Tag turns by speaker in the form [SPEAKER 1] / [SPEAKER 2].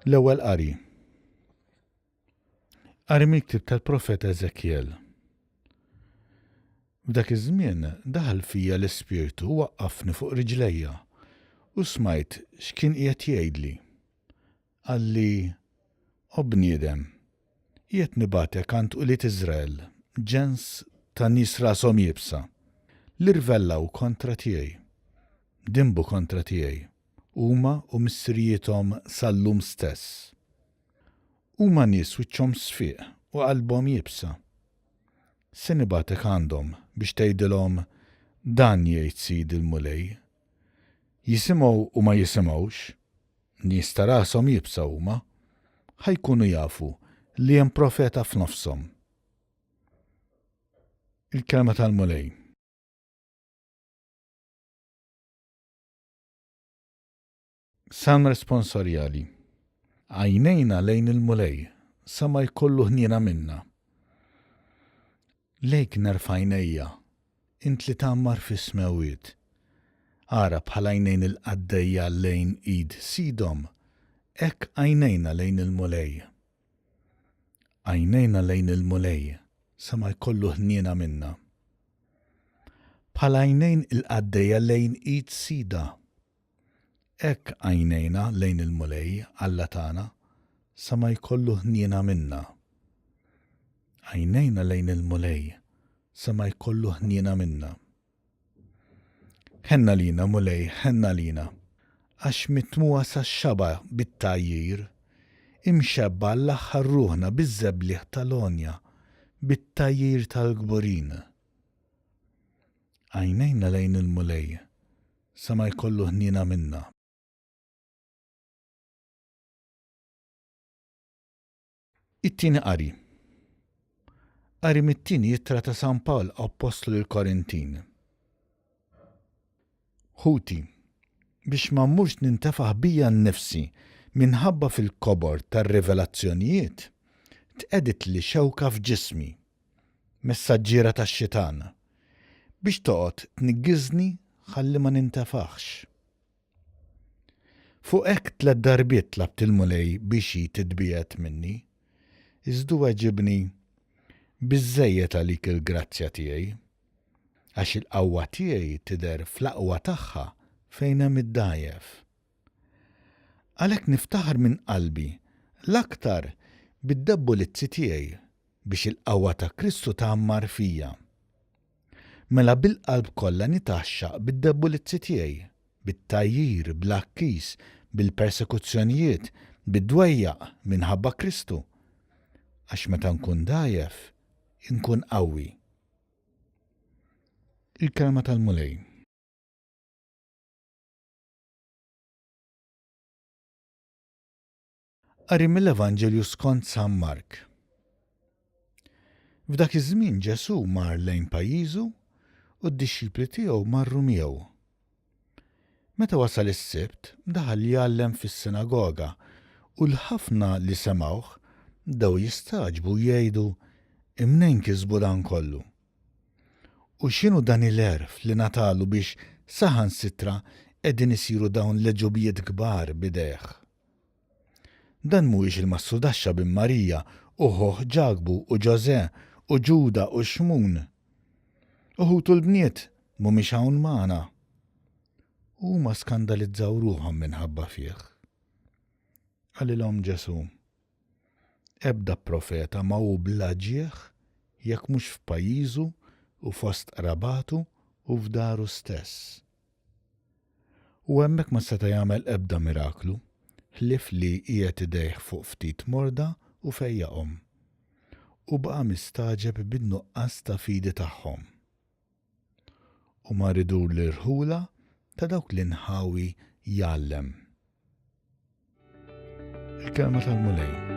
[SPEAKER 1] L-ewwel qari. Qari mill-ktieb tal-Profeta Eżekjel. F'dak iż-żmien daħal fija l-Ispirtu u waqqafni fuq riġlejja u smajt x'kien qiegħed jgħidli. Qalli: O bniedem, qiegħed nibgħatek għand ulied Iżrael, ġens ta' nies rashom jibsa, li rvellaw kontra tiegħi, dimbu kontra tiegħi, huma u missiriethom sal-lum stess. Huma nies wiċċhom sfiq u qalbhom jibsa. Se nibgħatek għandhom biex tgħidilhom dan jgħid Sidi l-Mulej. Jisimgħu u ma jisimgħux, nies ta' rashom jibsa huma, ħajkunu jafu li hemm profeta f'nofshom. Il-kelma tal-Mulej. Salm responsorjali. Għajnejna lejn il-Mulej, sa ma jkollu ħniena minna. Lejk nerfajnejja, int li tammar fis-smewiet. Ara bħal għajnejn il-qaddejja lejn id Sidom, hekk għajnejna lejn il-Mulej. Għajnejna lejn il-Mulej, sa ma jkollu ħniena minna. Bħal għajnejn il-qaddejja lejn id Sida. Hekk għajnejna lejn il-Mulej Alla tagħna, sa ma jkollu ħniena minna. Għajnejna lejn il-Mulej, sa ma jkollu ħniena minna. Ħenna lina Mulej, ħenna lina, għax mitmuha sax-xaba bit-tajjir, imxebba l-aħħar ruħna biż-żeblieħ tal-onja, bit-tajjir tal-gburin. Għajnejna lejn il-Mulej, sa ma jkollu ħniena minna. It-tieni qari. Qari mit-tieni jittra ta' San Pawl Apostlu lill-Korintin. Ħuti, biex ma mmurx nintefaħ bija nnifsi minħabba fil-kobor tar-rivelazzjonijiet, tqedet li xewka f'ġismi, messaġġiera tax-xitan, biex toqgħod tniggiżni ħalli ma nintefaħx. Fuq hekk 3 darbiet tlabt il-Mulej biex jitbiet minni, iżdu weġibni biżżejjed għalik il-grazzja tiegħi, għax il-qawwa tiegħi tidher fl-aqwa tagħha fejn hemm id-dgħajef. Għalhekk niftaħar minn qalbi l-aktar bid-debbulizzi tiegħi biex il-qawwa ta' Kristu tagħmmar fija. Mela bil-qalb kollha nitaxxaq bid-debbulizzi tiegħi, bit-tajjir, bl-akkis, bil-persekuzzjonijiet, bid-dwejjaq minħabba Kristu. Għax meta nkun dgħajef, inkun qawwi. Il-kelma tal-Mulej. Qari mill-Evanġelju skont San Mark. F'dak iż-żmien Ġesu mar lejn pajjiżu u d-dixxipli tiegħu marru miegħu. Meta wasal is-Sibt, daħal jgħallem fis-sinagoga u l-ħafna li semgħuh daw jistaġbu jgħidu imnejn kisbu dan kollu. U x'inhu dan il-għerf li natalu biex saħansitra qegħdin isiru dawn l-eġubijiet kbar bidejh. Dan mhuwiex il-Massudaxxa bin Marija u ħoħ Ġagbu u Ġosè u Ġuda u Xmun. Uħutu l-bniet mhumiex hawn magħna. Huma skandalizzaw ruħhom minħabba fih. Għalilhom Ġesu: Ebda profeta ma hu bla ġieħ jekk mhux f'pajjiżu u fost qrabatu u f'daru stess. U hemmhekk ma seta' jagħmel ebda miraklu, ħlief li qiegħed idejh fuq ftit morda u fejjaqhom. U baqa' mistaġeb bin-nuqqas ta' fidi tagħhom. U ma ridur l-irħula ta' dawk li nħawi jgħallem. Il-kelma tal-Mulej.